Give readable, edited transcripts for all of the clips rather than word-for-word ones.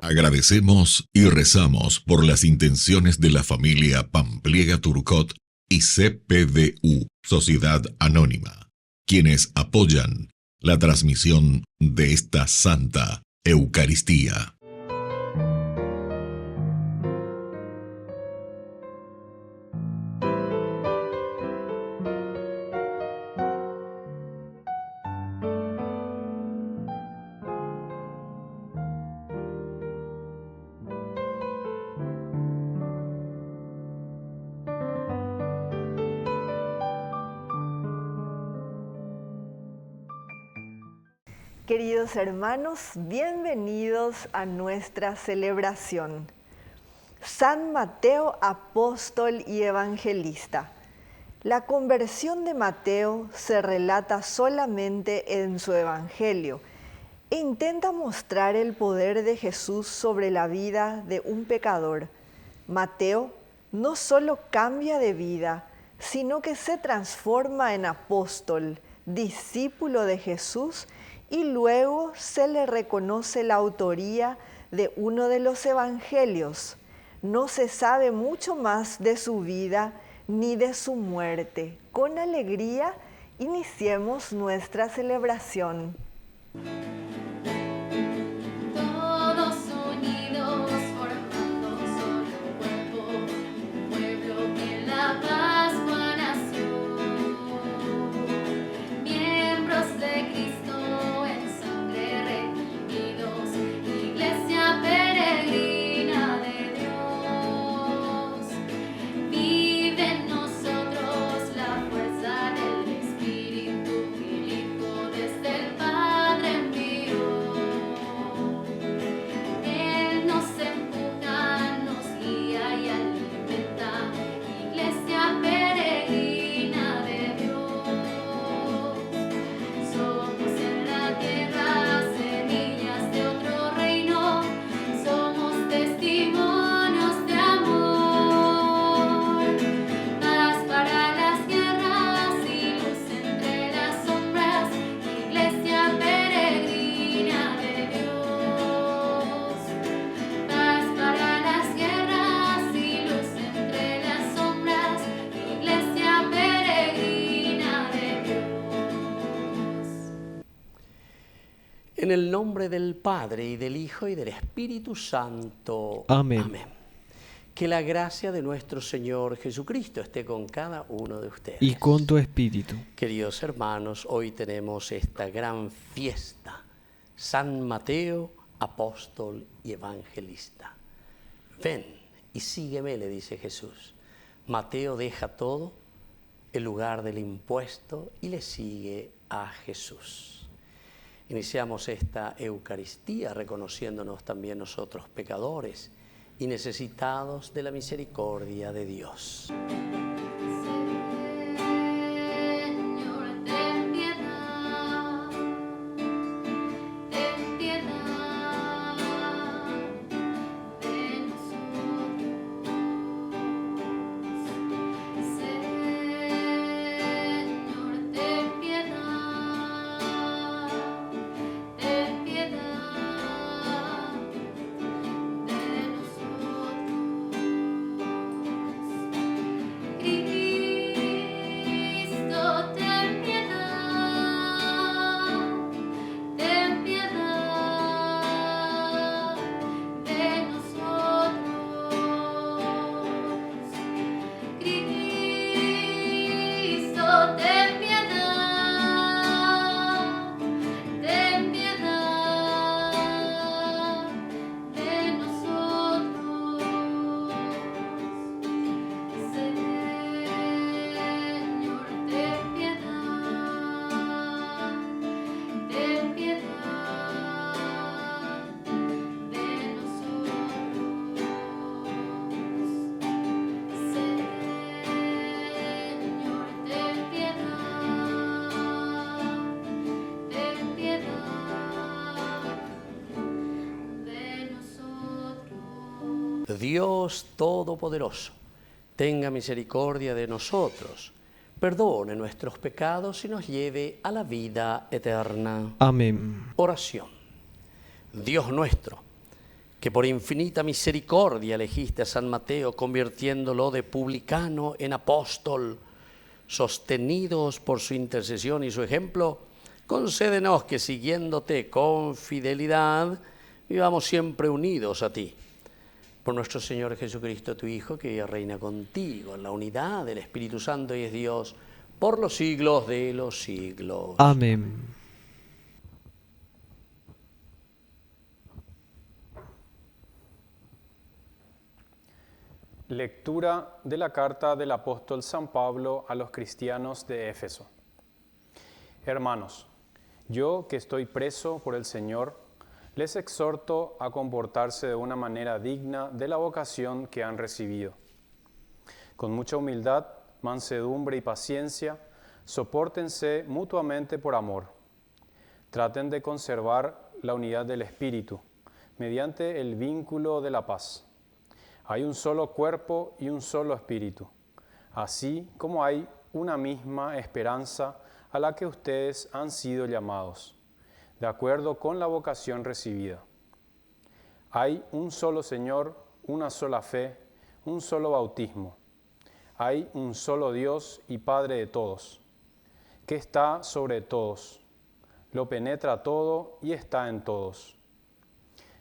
Agradecemos y rezamos por las intenciones de la familia Pampliega Turcot y CPDU, Sociedad Anónima, quienes apoyan la transmisión de esta Santa Eucaristía. Queridos hermanos, bienvenidos a nuestra celebración. San Mateo, apóstol y evangelista. La conversión de Mateo se relata solamente en su evangelio e intenta mostrar el poder de Jesús sobre la vida de un pecador. Mateo no solo cambia de vida, sino que se transforma en apóstol, discípulo de Jesús, y luego se le reconoce la autoría de uno de los evangelios. No se sabe mucho más de su vida ni de su muerte. Con alegría iniciemos nuestra celebración. En el nombre del Padre, y del Hijo, y del Espíritu Santo. Amén. Amén. Que la gracia de nuestro Señor Jesucristo esté con cada uno de ustedes. Y con tu espíritu. Queridos hermanos, hoy tenemos esta gran fiesta. San Mateo, apóstol y evangelista. Ven y sígueme, le dice Jesús. Mateo deja todo, el lugar del impuesto, y le sigue a Jesús. Iniciamos esta Eucaristía reconociéndonos también nosotros pecadores y necesitados de la misericordia de Dios. Dios Todopoderoso, tenga misericordia de nosotros, perdone nuestros pecados y nos lleve a la vida eterna. Amén. Oración. Dios nuestro, que que por infinita misericordia elegiste a San Mateo, convirtiéndolo de publicano en apóstol, sostenidos por su intercesión y su ejemplo, concédenos que siguiéndote con fidelidad, vivamos siempre unidos a ti. Por nuestro Señor Jesucristo, tu Hijo, que vive y reina contigo en la unidad del Espíritu Santo y es Dios, por los siglos de los siglos. Amén. Lectura de la carta del apóstol San Pablo a los cristianos de Éfeso. Hermanos, yo que estoy preso por el Señor, les exhorto a comportarse de una manera digna de la vocación que han recibido. Con mucha humildad, mansedumbre y paciencia, sopórtense mutuamente por amor. Traten de conservar la unidad del Espíritu mediante el vínculo de la paz. Hay un solo cuerpo y un solo espíritu, así como hay una misma esperanza a la que ustedes han sido llamados, de acuerdo con la vocación recibida. Hay un solo Señor, una sola fe, un solo bautismo. Hay un solo Dios y Padre de todos, que está sobre todos, lo penetra todo y está en todos.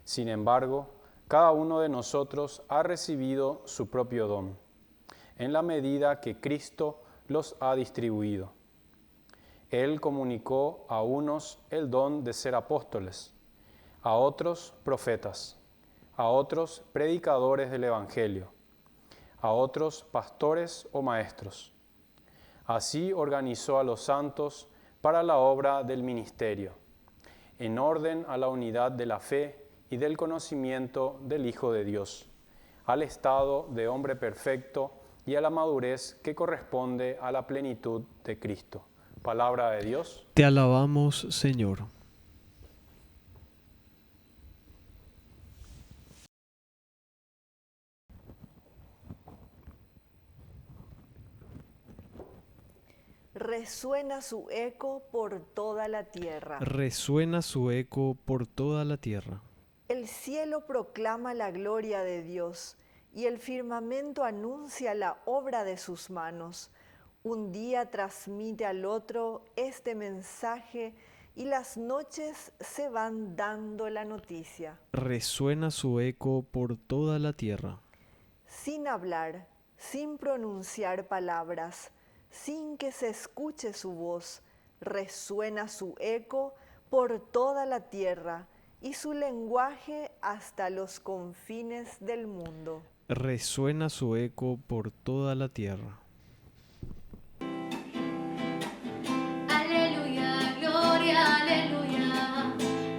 Sin embargo, cada uno de nosotros ha recibido su propio don, en la medida que Cristo los ha distribuido. Él comunicó a unos el don de ser apóstoles, a otros profetas, a otros predicadores del Evangelio, a otros pastores o maestros. Así organizó a los santos para la obra del ministerio, en orden a la unidad de la fe y del conocimiento del Hijo de Dios, al estado de hombre perfecto y a la madurez que corresponde a la plenitud de Cristo. Palabra de Dios. Te alabamos, Señor. Resuena su eco por toda la tierra. Resuena su eco por toda la tierra. El cielo proclama la gloria de Dios y el firmamento anuncia la obra de sus manos. Un día transmite al otro este mensaje y las noches se van dando la noticia. Resuena su eco por toda la tierra. Sin hablar, sin pronunciar palabras, sin que se escuche su voz, resuena su eco por toda la tierra y su lenguaje hasta los confines del mundo. Resuena su eco por toda la tierra. Aleluya, gloria, aleluya.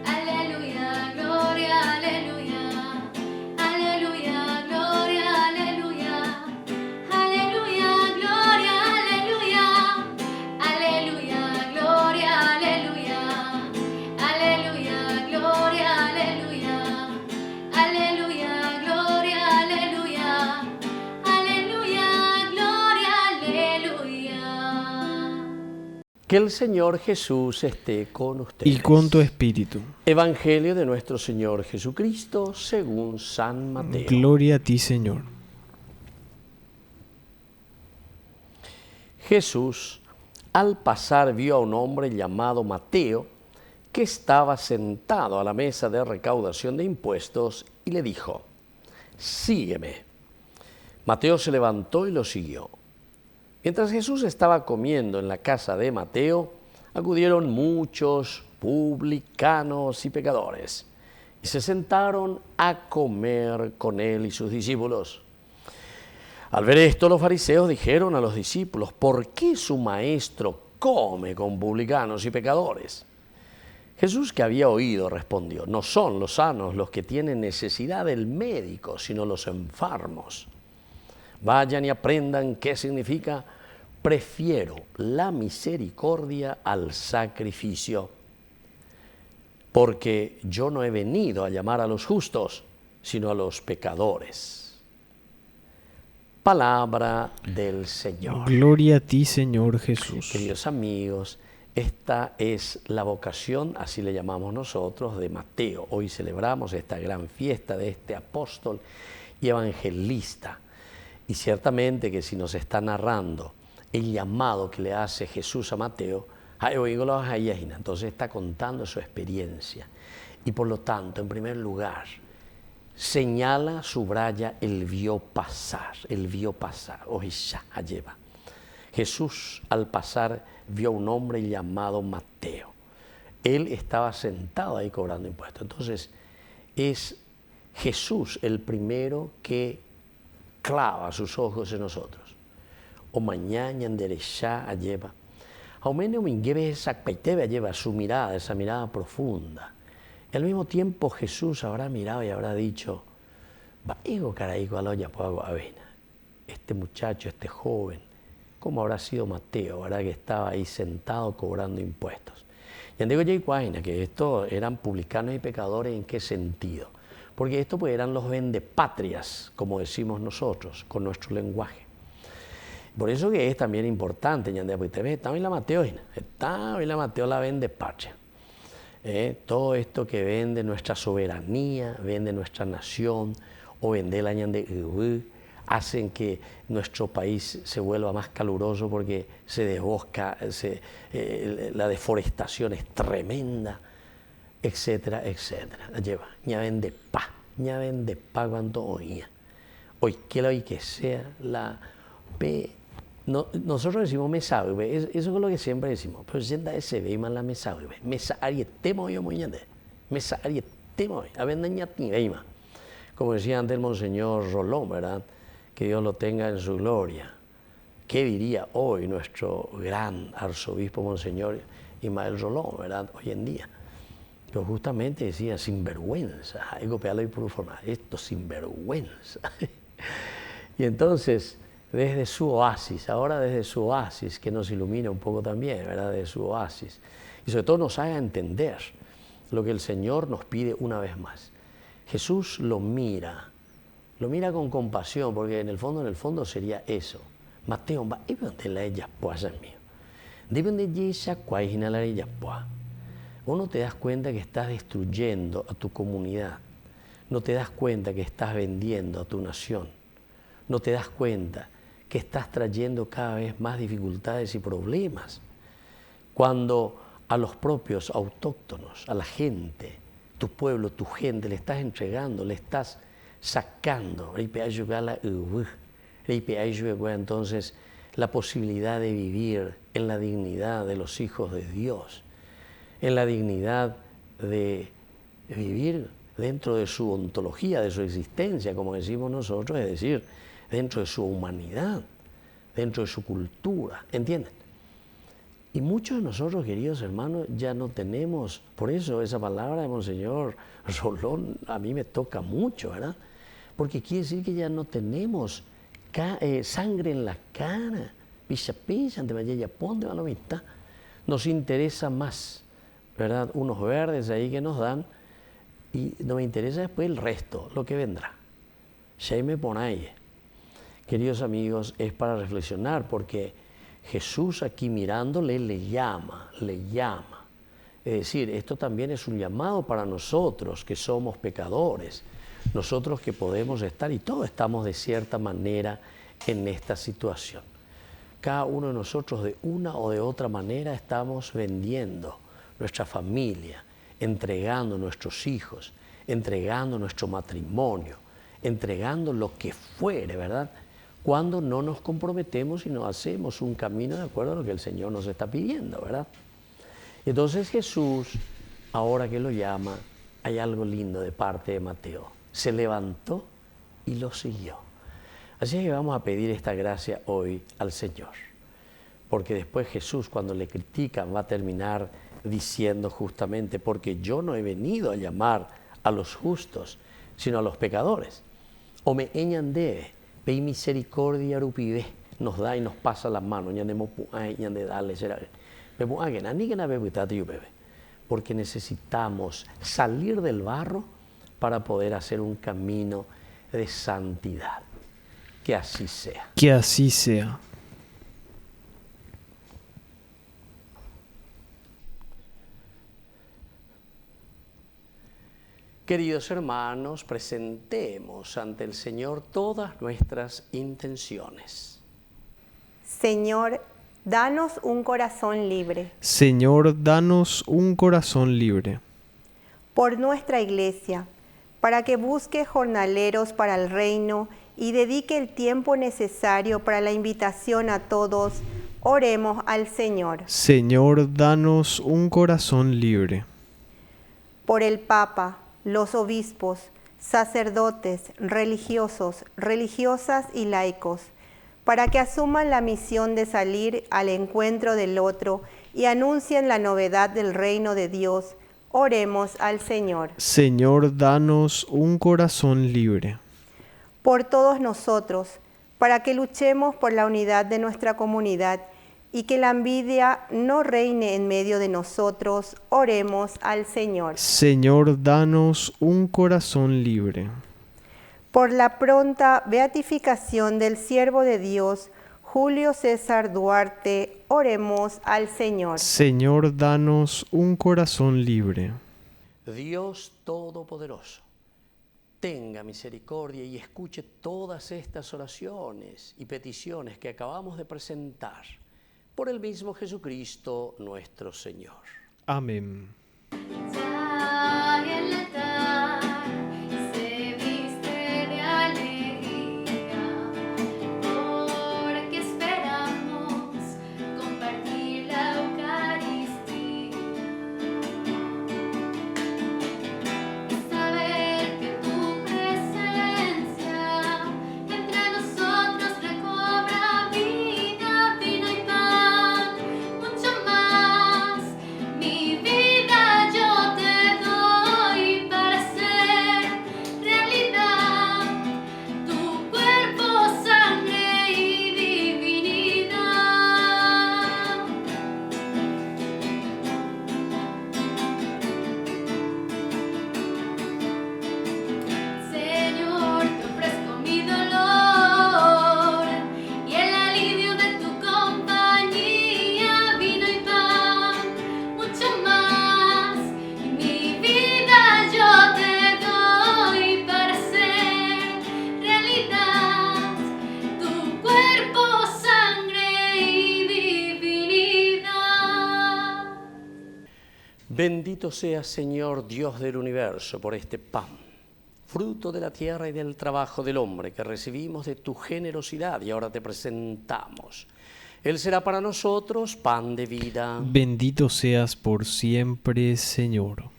Aleluya, gloria, aleluya. Aleluya, gloria, aleluya. Aleluya, gloria, aleluya. Aleluya, gloria, aleluya. Aleluya, gloria, aleluya. Aleluya, gloria, aleluya. Aleluya, gloria, aleluya. Que el Señor Jesús esté con ustedes. Y con tu espíritu. Evangelio de nuestro Señor Jesucristo según San Mateo. Gloria a ti, Señor. Jesús, al pasar, vio a un hombre llamado Mateo, que estaba sentado a la mesa de recaudación de impuestos, y le dijo: «Sígueme». Mateo se levantó y lo siguió. Mientras Jesús estaba comiendo en la casa de Mateo, acudieron muchos publicanos y pecadores, y se sentaron a comer con él y sus discípulos. Al ver esto, los fariseos dijeron a los discípulos: «¿Por qué su maestro come con publicanos y pecadores?». Jesús, que había oído, respondió: «No son los sanos los que tienen necesidad del médico, sino los enfermos. Vayan y aprendan qué significa: prefiero la misericordia al sacrificio. Porque yo no he venido a llamar a los justos, sino a los pecadores». Palabra del Señor. Gloria a ti, Señor Jesús. Queridos amigos, Esta es la vocación, así le llamamos nosotros, de Mateo. Hoy celebramos esta gran fiesta de este apóstol y evangelista. Y ciertamente que si nos está narrando el llamado que le hace Jesús a Mateo, entonces está contando su experiencia. Y por lo tanto, en primer lugar, señala, subraya el vio pasar, oisha, lleva. Jesús al pasar vio a un hombre llamado Mateo. Él estaba sentado ahí cobrando impuestos. Entonces es Jesús el primero que clava sus ojos en nosotros. O mañana enderezá lleva. Aumento lleva su mirada, esa mirada profunda. Y al mismo tiempo Jesús habrá mirado y habrá dicho, este muchacho, este joven, ¿cómo habrá sido Mateo, verdad, que estaba ahí sentado cobrando impuestos? Y digo que estos eran publicanos y pecadores, ¿en qué sentido? Porque estos pues eran los vendepatrias, como decimos nosotros, con nuestro lenguaje. Por eso que es también importante, está en la Mateo la vendepatria. Todo esto que vende nuestra soberanía, vende nuestra nación, o vende la hacen que nuestro país se vuelva más caluroso porque se desbosca, la deforestación es tremenda, etcétera, etcétera. Lleva, ña vende pa cuanto oía. Hoy que lo que sea la P. No, nosotros decimos mesaube, eso es lo que siempre decimos, pero sienta ese ve más la mesaube, mesa arietemo yo muy ñande, mesa arietemo, a vender ñati veima. Como decía antes el monseñor Rolón, ¿verdad? Que Dios lo tenga en su gloria. ¿Qué diría hoy nuestro gran arzobispo monseñor Ismael Rolón, ¿verdad? Hoy en día. Pero justamente decía, sinvergüenza, hay que copiarlo y por formar, esto sinvergüenza. Y entonces, desde su oasis, ahora desde su oasis, que nos ilumina un poco también, ¿verdad? De su oasis. Y sobre todo nos haga entender lo que el Señor nos pide una vez más. Jesús lo mira con compasión, porque en el fondo sería eso. Mateo, va, y donde la ella puasa mío. Depende de ella, cuál la ella puasa. Vos no te das cuenta que estás destruyendo a tu comunidad. No te das cuenta que estás vendiendo a tu nación. No te das cuenta que estás trayendo cada vez más dificultades y problemas. Cuando a los propios autóctonos, a la gente, tu pueblo, tu gente, le estás entregando, le estás sacando, entonces la posibilidad de vivir en la dignidad de los hijos de Dios, en la dignidad de vivir dentro de su ontología, de su existencia, como decimos nosotros, es decir, dentro de su humanidad, dentro de su cultura, ¿entienden? Y muchos de nosotros, queridos hermanos, ya no tenemos, por eso esa palabra de Monseñor Rolón a mí me toca mucho, ¿verdad? Porque quiere decir que ya no tenemos sangre en la cara, nos interesa más, ¿verdad? Unos verdes ahí que nos dan y nos interesa después el resto, lo que vendrá. Sheime Ponaye. Queridos amigos, es para reflexionar porque Jesús aquí mirándole le llama. Es decir, esto también es un llamado para nosotros que somos pecadores, nosotros que podemos estar, y todos estamos de cierta manera en esta situación. Cada uno de nosotros de una o de otra manera estamos vendiendo nuestra familia, entregando nuestros hijos, entregando nuestro matrimonio, entregando lo que fuere, ¿verdad? Cuando no nos comprometemos y no hacemos un camino de acuerdo a lo que el Señor nos está pidiendo, ¿verdad? Entonces Jesús, ahora que lo llama, hay algo lindo de parte de Mateo. Se levantó y lo siguió. Así que vamos a pedir esta gracia hoy al Señor. Porque después Jesús, cuando le critican, va a terminar diciendo justamente, porque yo no he venido a llamar a los justos, sino a los pecadores. O me eñandebe. Ve misericordia rupive, nos da y nos pasa la mano, porque necesitamos salir del barro para poder hacer un camino de santidad. Que así sea. Que así sea. Queridos hermanos, presentemos ante el Señor todas nuestras intenciones. Señor, danos un corazón libre. Señor, danos un corazón libre. Por nuestra Iglesia, para que busque jornaleros para el reino y dedique el tiempo necesario para la invitación a todos, oremos al Señor. Señor, danos un corazón libre. Por el Papa, los obispos, sacerdotes, religiosos, religiosas y laicos, para que asuman la misión de salir al encuentro del otro y anuncien la novedad del reino de Dios, oremos al Señor. Señor, danos un corazón libre. Por todos nosotros, para que luchemos por la unidad de nuestra comunidad y que la envidia no reine en medio de nosotros, oremos al Señor. Señor, danos un corazón libre. Por la pronta beatificación del siervo de Dios, Julio César Duarte, oremos al Señor. Señor, danos un corazón libre. Dios Todopoderoso, tenga misericordia y escuche todas estas oraciones y peticiones que acabamos de presentar por el mismo Jesucristo nuestro Señor. Amén. Ya el altar se viste de alegría, porque esperamos compartir la Eucaristía. Saber que tu presencia entre nosotros recobra vida, vino y pan, mucho más. Mi vida yo te doy para hacer realidad tu cuerpo, sangre y divinidad. Señor, te ofrezco mi dolor y el alivio de tu compañía, vino y pan, mucho más. Y mi vida yo te doy para hacer realidad tu cuerpo, sangre y divinidad. Bendito seas, Señor, Dios del universo, por este pan, fruto de la tierra y del trabajo del hombre que recibimos de tu generosidad y ahora te presentamos. Él será para nosotros pan de vida. Bendito seas por siempre, Señor.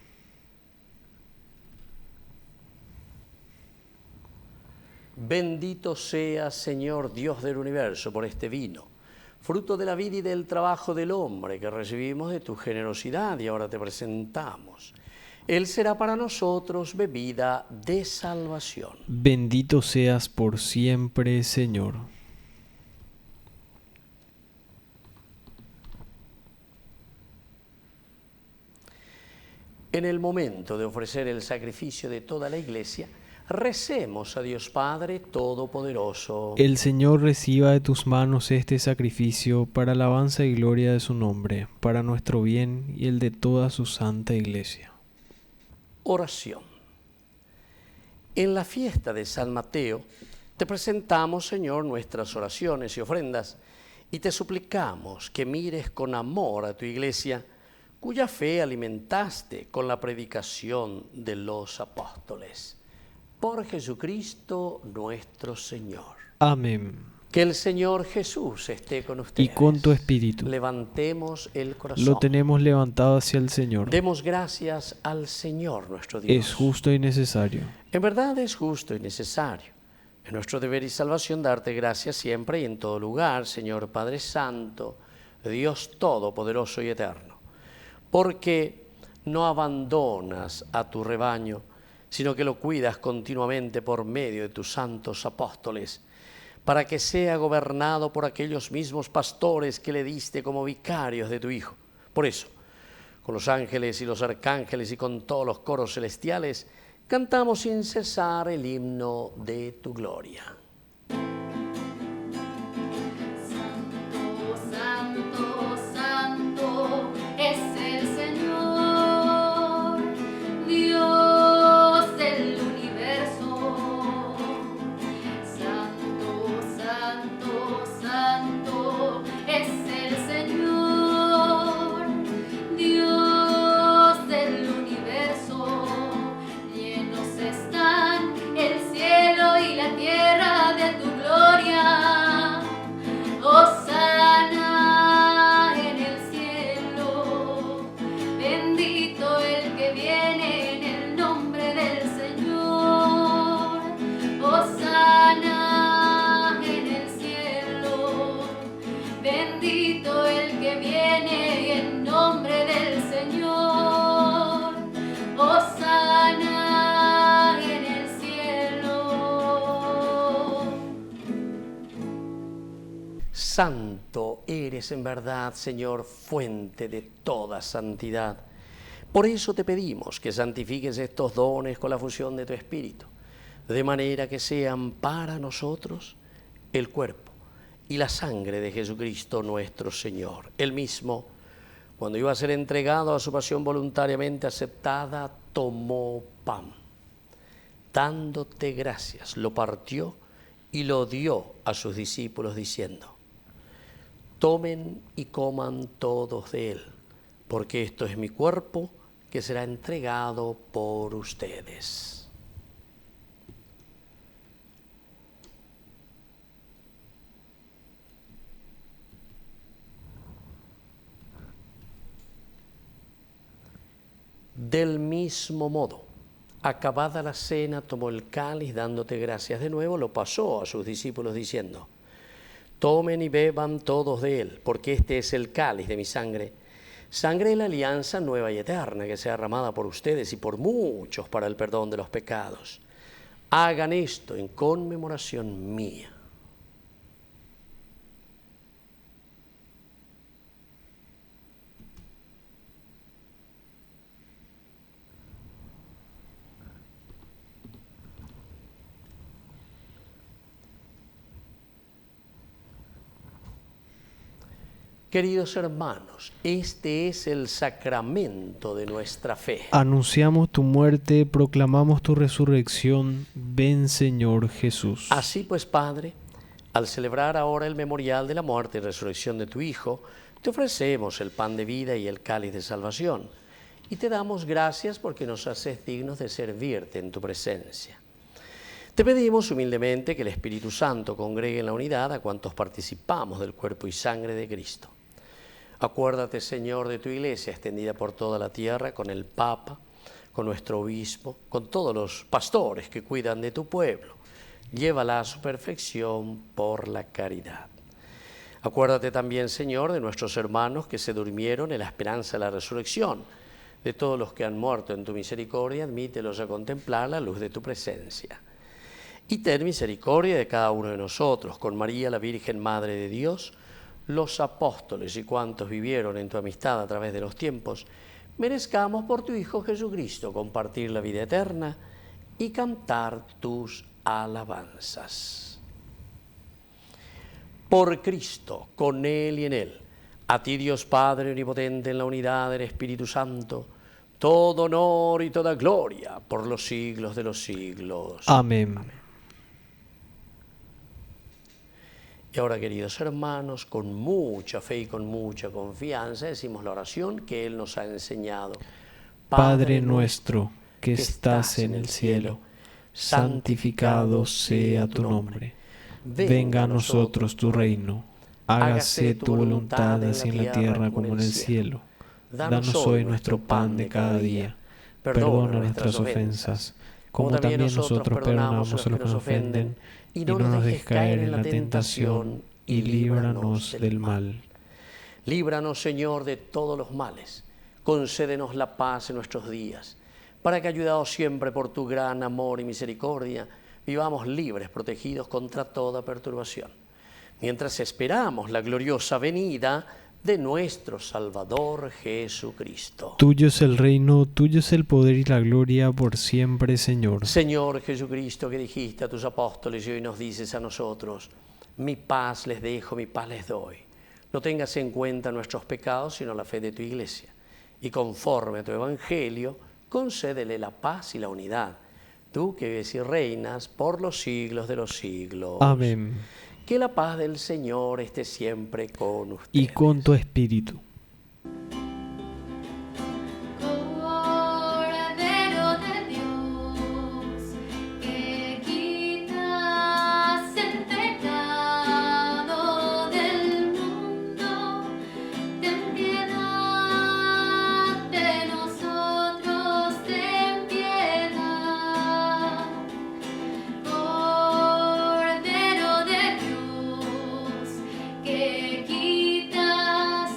Bendito seas, Señor, Dios del universo, por este vino, fruto de la vida y del trabajo del hombre que recibimos de tu generosidad y ahora te presentamos. Él será para nosotros bebida de salvación. Bendito seas por siempre, Señor. En el momento de ofrecer el sacrificio de toda la Iglesia, recemos a Dios Padre Todopoderoso. El Señor reciba de tus manos este sacrificio para alabanza y gloria de su nombre, para nuestro bien y el de toda su santa Iglesia. Oración. En la fiesta de San Mateo, te presentamos, Señor, nuestras oraciones y ofrendas, y te suplicamos que mires con amor a tu Iglesia, cuya fe alimentaste con la predicación de los apóstoles. Por Jesucristo nuestro Señor. Amén. Que el Señor Jesús esté con ustedes. Y con tu espíritu. Levantemos el corazón. Lo tenemos levantado hacia el Señor. Demos gracias al Señor nuestro Dios. Es justo y necesario. En verdad es justo y necesario. Es nuestro deber y salvación darte gracias siempre y en todo lugar, Señor Padre Santo, Dios Todopoderoso y Eterno, porque no abandonas a tu rebaño, sino que lo cuidas continuamente por medio de tus santos apóstoles, para que sea gobernado por aquellos mismos pastores que le diste como vicarios de tu Hijo. Por eso, con los ángeles y los arcángeles y con todos los coros celestiales, cantamos sin cesar el himno de tu gloria. Santo, santo, santo es el Señor, Dios que viene en nombre del Señor. Hosana en el cielo. Santo eres en verdad, Señor, fuente de toda santidad. Por eso te pedimos que santifiques estos dones con la fusión de tu Espíritu, de manera que sean para nosotros el cuerpo y la sangre de Jesucristo nuestro Señor. Él mismo, cuando iba a ser entregado a su pasión voluntariamente aceptada, tomó pan. Dándote gracias, lo partió y lo dio a sus discípulos diciendo: tomen y coman todos de él, porque esto es mi cuerpo que será entregado por ustedes. Del mismo modo, acabada la cena, tomó el cáliz, dándote gracias de nuevo, lo pasó a sus discípulos diciendo: tomen y beban todos de él, porque este es el cáliz de mi sangre, sangre de la alianza nueva y eterna, que sea derramada por ustedes y por muchos para el perdón de los pecados. Hagan esto en conmemoración mía. Queridos hermanos, este es el sacramento de nuestra fe. Anunciamos tu muerte, proclamamos tu resurrección. Ven, Señor Jesús. Así pues, Padre, al celebrar ahora el memorial de la muerte y resurrección de tu Hijo, te ofrecemos el pan de vida y el cáliz de salvación, y te damos gracias porque nos haces dignos de servirte en tu presencia. Te pedimos humildemente que el Espíritu Santo congregue en la unidad a cuantos participamos del cuerpo y sangre de Cristo. Acuérdate, Señor, de tu Iglesia extendida por toda la tierra, con el Papa, con nuestro obispo, con todos los pastores que cuidan de tu pueblo. Llévala a su perfección por la caridad. Acuérdate también, Señor, de nuestros hermanos que se durmieron en la esperanza de la resurrección. De todos los que han muerto en tu misericordia, admítelos a contemplar la luz de tu presencia. Y ten misericordia de cada uno de nosotros, con María, la Virgen Madre de Dios, los apóstoles y cuantos vivieron en tu amistad a través de los tiempos, merezcamos por tu Hijo Jesucristo compartir la vida eterna y cantar tus alabanzas. Por Cristo, con Él y en Él, a ti Dios Padre Omnipotente en la unidad del Espíritu Santo, todo honor y toda gloria por los siglos de los siglos. Amén. Amén. Y ahora, queridos hermanos, con mucha fe y con mucha confianza decimos la oración que Él nos ha enseñado. Padre nuestro, que estás en el cielo, santificado sea tu nombre. Venga a nosotros tu reino. Hágase tu voluntad así en la tierra como en el cielo. Danos hoy nuestro pan de cada día. Perdona nuestras ofensas, como también nosotros perdonamos a los que nos ofenden. Y no nos dejes caer en la tentación, y líbranos del mal. Líbranos, Señor, de todos los males. Concédenos la paz en nuestros días, para que, ayudados siempre por tu gran amor y misericordia, vivamos libres, protegidos contra toda perturbación, mientras esperamos la gloriosa venida de nuestro Salvador Jesucristo. Tuyo es el reino, tuyo es el poder y la gloria por siempre, Señor. Señor Jesucristo, que dijiste a tus apóstoles y hoy nos dices a nosotros: mi paz les dejo, mi paz les doy. No tengas en cuenta nuestros pecados, sino la fe de tu Iglesia. Y conforme a tu Evangelio, concédele la paz y la unidad. Tú que vives y reinas por los siglos de los siglos. Amén. Que la paz del Señor esté siempre con ustedes. Y con tu espíritu. Cordero de Dios, que quitas el pecado del mundo, ten piedad de nosotros, ten piedad. Cordero de Dios, que quitas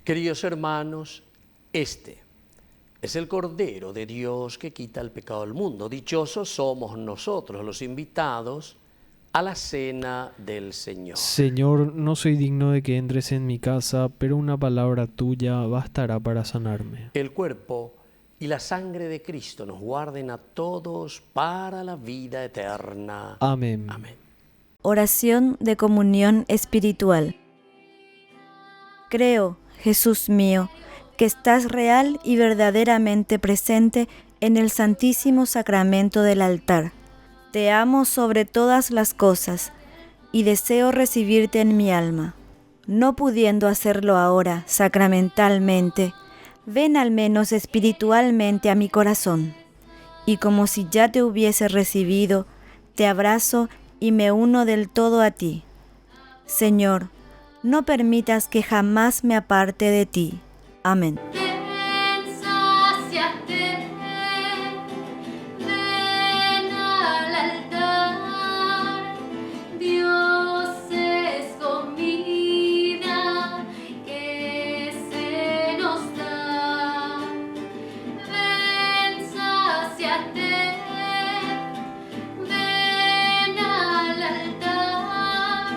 Queridos hermanos, este es el Cordero de Dios que quita el pecado del mundo. Dichosos somos nosotros, los invitados a la cena del Señor. Señor, no soy digno de que entres en mi casa, pero una palabra tuya bastará para sanarme. El cuerpo y la sangre de Cristo nos guarden a todos para la vida eterna. Amén. Amén. Oración de comunión espiritual. Creo, Jesús mío, que estás real y verdaderamente presente en el Santísimo Sacramento del altar. Te amo sobre todas las cosas y deseo recibirte en mi alma. No pudiendo hacerlo ahora sacramentalmente, ven al menos espiritualmente a mi corazón. Y como si ya te hubiese recibido, te abrazo y me uno del todo a ti. Señor, no permitas que jamás me aparte de ti. Amén. Ven, sáciate, ven al altar. Dios es comida que se nos da. Ven, sáciate, ven al altar.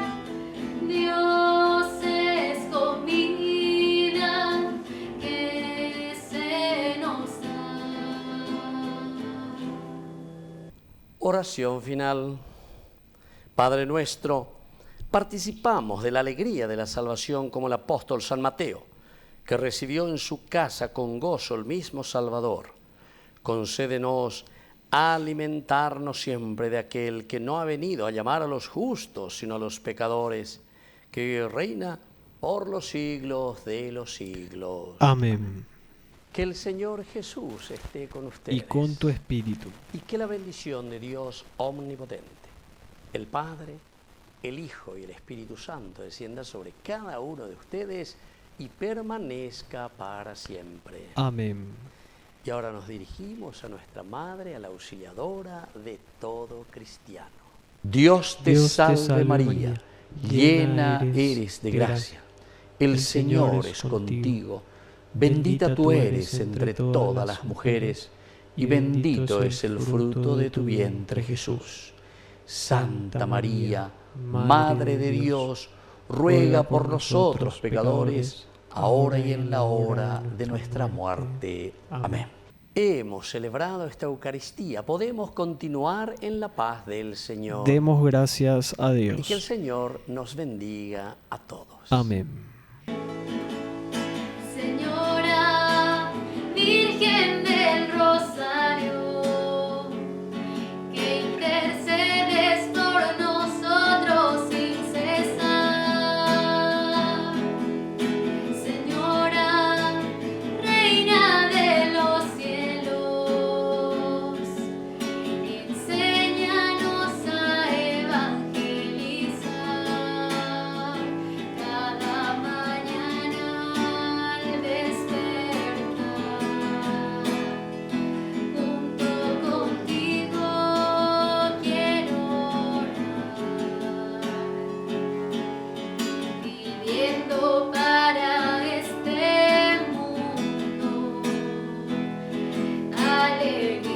Dios es comida que se nos da. Oración final. Padre nuestro, participamos de la alegría de la salvación como el apóstol San Mateo, que recibió en su casa con gozo el mismo Salvador. Concédenos alimentarnos siempre de aquel que no ha venido a llamar a los justos, sino a los pecadores, que reina por los siglos de los siglos. Amén. Que el Señor Jesús esté con ustedes. Y con tu espíritu. Y que la bendición de Dios omnipotente, el Padre, el Hijo y el Espíritu Santo descienda sobre cada uno de ustedes y permanezca para siempre. Amén. Y ahora nos dirigimos a nuestra Madre, a la auxiliadora de todo cristiano. Dios te salve María, llena eres de gracia. El Señor es contigo. Bendita tú eres entre todas las mujeres, y bendito es el fruto de tu vientre, Jesús. Santa María, Madre de Dios, ruega por nosotros pecadores, ahora y en la hora de nuestra muerte. Amén. Hemos celebrado esta Eucaristía, podemos continuar en la paz del Señor. Demos gracias a Dios. Y que el Señor nos bendiga a todos. Amén. Señora Virgen del Rosario, que intercedes por nosotros sin cesar. Señora, Reina de los cielos, enséñanos a evangelizar cada mañana al despertar. Junto contigo quiero orar, pidiendo para este mundo alegría.